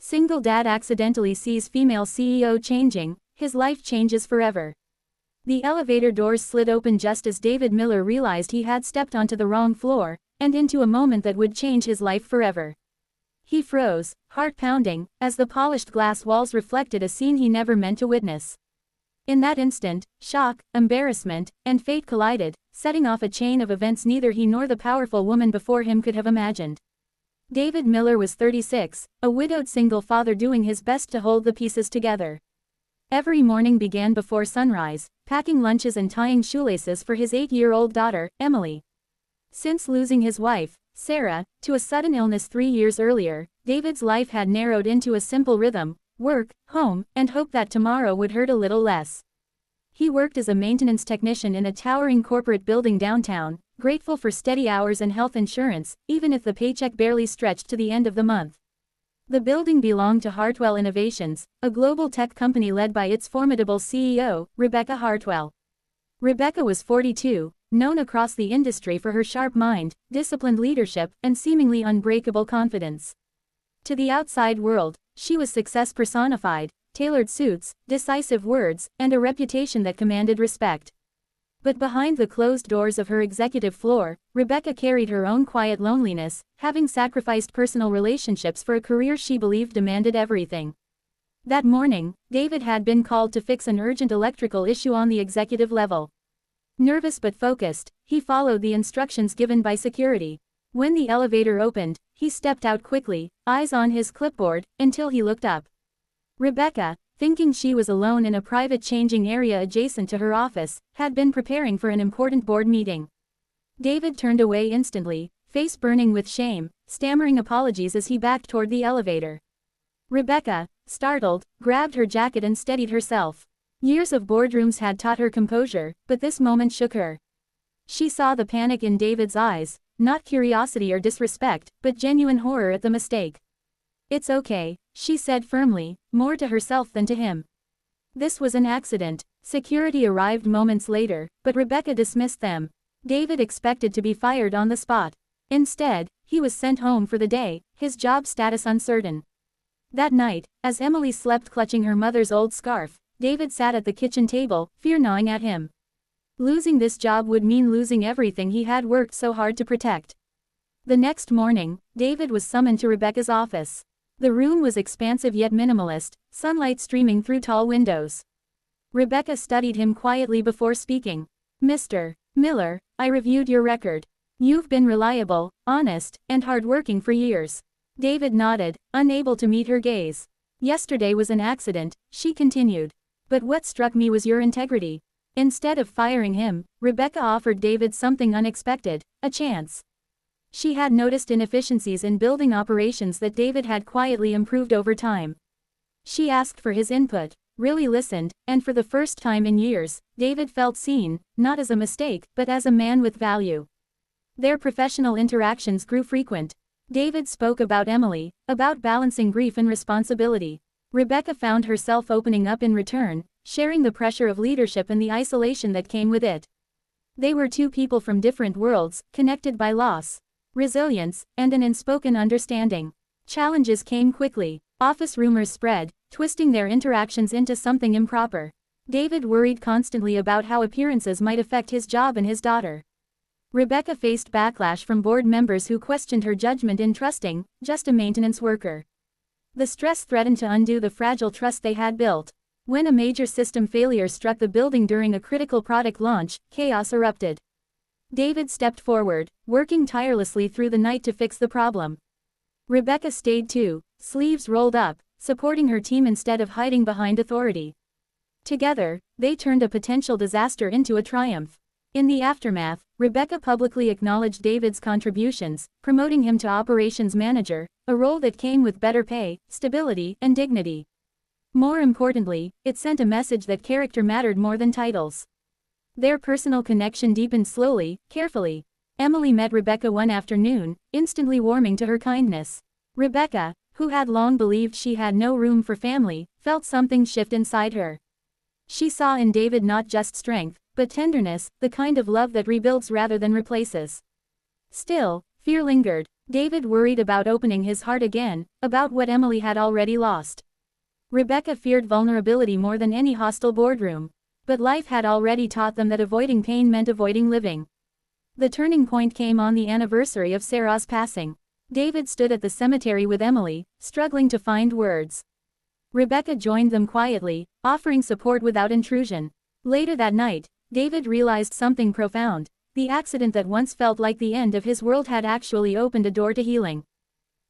Single dad accidentally sees female CEO changing, his life changes forever. The elevator doors slid open just as David Miller realized he had stepped onto the wrong floor, and into a moment that would change his life forever. He froze, heart pounding, as the polished glass walls reflected a scene he never meant to witness. In that instant, shock, embarrassment, and fate collided, setting off a chain of events neither he nor the powerful woman before him could have imagined. David Miller was 36, a widowed single father doing his best to hold the pieces together. Every morning began before sunrise, packing lunches and tying shoelaces for his 8-year-old daughter, Emily. Since losing his wife, Sarah, to a sudden illness 3 years earlier, David's life had narrowed into a simple rhythm: work, home, and hope that tomorrow would hurt a little less. He worked as a maintenance technician in a towering corporate building downtown, grateful for steady hours and health insurance, even if the paycheck barely stretched to the end of the month. The building belonged to Hartwell Innovations, a global tech company led by its formidable CEO, Rebecca Hartwell. Rebecca was 42, known across the industry for her sharp mind, disciplined leadership, and seemingly unbreakable confidence. To the outside world, she was success personified: tailored suits, decisive words, and a reputation that commanded respect. But behind the closed doors of her executive floor, Rebecca carried her own quiet loneliness, having sacrificed personal relationships for a career she believed demanded everything. That morning, David had been called to fix an urgent electrical issue on the executive level. Nervous but focused, he followed the instructions given by security. When the elevator opened, he stepped out quickly, eyes on his clipboard, until he looked up. Rebecca, thinking she was alone in a private changing area adjacent to her office, had been preparing for an important board meeting. David turned away instantly, face burning with shame, stammering apologies as he backed toward the elevator. Rebecca, startled, grabbed her jacket and steadied herself. Years of boardrooms had taught her composure, but this moment shook her. She saw the panic in David's eyes, not curiosity or disrespect, but genuine horror at the mistake. "It's okay," she said firmly, more to herself than to him. This was an accident. Security arrived moments later, but Rebecca dismissed them. David expected to be fired on the spot. Instead, he was sent home for the day, his job status uncertain. That night, as Emily slept clutching her mother's old scarf, David sat at the kitchen table, fear gnawing at him. Losing this job would mean losing everything he had worked so hard to protect. The next morning, David was summoned to Rebecca's office. The room was expansive yet minimalist, sunlight streaming through tall windows. Rebecca studied him quietly before speaking. "Mr. Miller, I reviewed your record. You've been reliable, honest, and hardworking for years." David nodded, unable to meet her gaze. "Yesterday was an accident," she continued. "But what struck me was your integrity." Instead of firing him, Rebecca offered David something unexpected: a chance. She had noticed inefficiencies in building operations that David had quietly improved over time. She asked for his input, really listened, and for the first time in years, David felt seen, not as a mistake, but as a man with value. Their professional interactions grew frequent. David spoke about Emily, about balancing grief and responsibility. Rebecca found herself opening up in return, sharing the pressure of leadership and the isolation that came with it. They were two people from different worlds, connected by loss, resilience, and an unspoken understanding. Challenges came quickly. Office rumors spread, twisting their interactions into something improper. David worried constantly about how appearances might affect his job and his daughter. Rebecca faced backlash from board members who questioned her judgment in trusting, just a maintenance worker. The stress threatened to undo the fragile trust they had built. When a major system failure struck the building during a critical product launch, chaos erupted. David stepped forward, working tirelessly through the night to fix the problem. Rebecca stayed too, sleeves rolled up, supporting her team instead of hiding behind authority. Together, they turned a potential disaster into a triumph. In the aftermath, Rebecca publicly acknowledged David's contributions, promoting him to operations manager, a role that came with better pay, stability, and dignity. More importantly, it sent a message that character mattered more than titles. Their personal connection deepened slowly, carefully. Emily met Rebecca one afternoon, instantly warming to her kindness. Rebecca, who had long believed she had no room for family, felt something shift inside her. She saw in David not just strength, but tenderness, the kind of love that rebuilds rather than replaces. Still, fear lingered. David worried about opening his heart again, about what Emily had already lost. Rebecca feared vulnerability more than any hostile boardroom. But life had already taught them that avoiding pain meant avoiding living. The turning point came on the anniversary of Sarah's passing. David stood at the cemetery with Emily, struggling to find words. Rebecca joined them quietly, offering support without intrusion. Later that night, David realized something profound. The accident that once felt like the end of his world had actually opened a door to healing.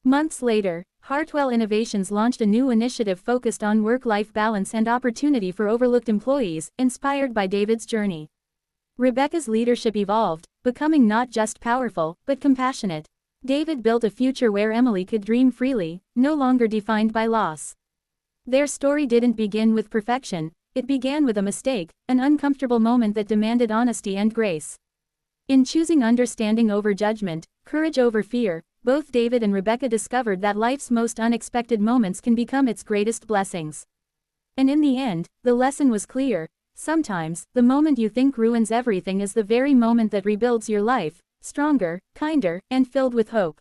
Months later, Hartwell Innovations launched a new initiative focused on work-life balance and opportunity for overlooked employees, inspired by David's journey. Rebecca's leadership evolved, becoming not just powerful, but compassionate. David built a future where Emily could dream freely, no longer defined by loss. Their story didn't begin with perfection, it began with a mistake, an uncomfortable moment that demanded honesty and grace. In choosing understanding over judgment, courage over fear, both David and Rebecca discovered that life's most unexpected moments can become its greatest blessings. And in the end, the lesson was clear. Sometimes, the moment you think ruins everything is the very moment that rebuilds your life, stronger, kinder, and filled with hope.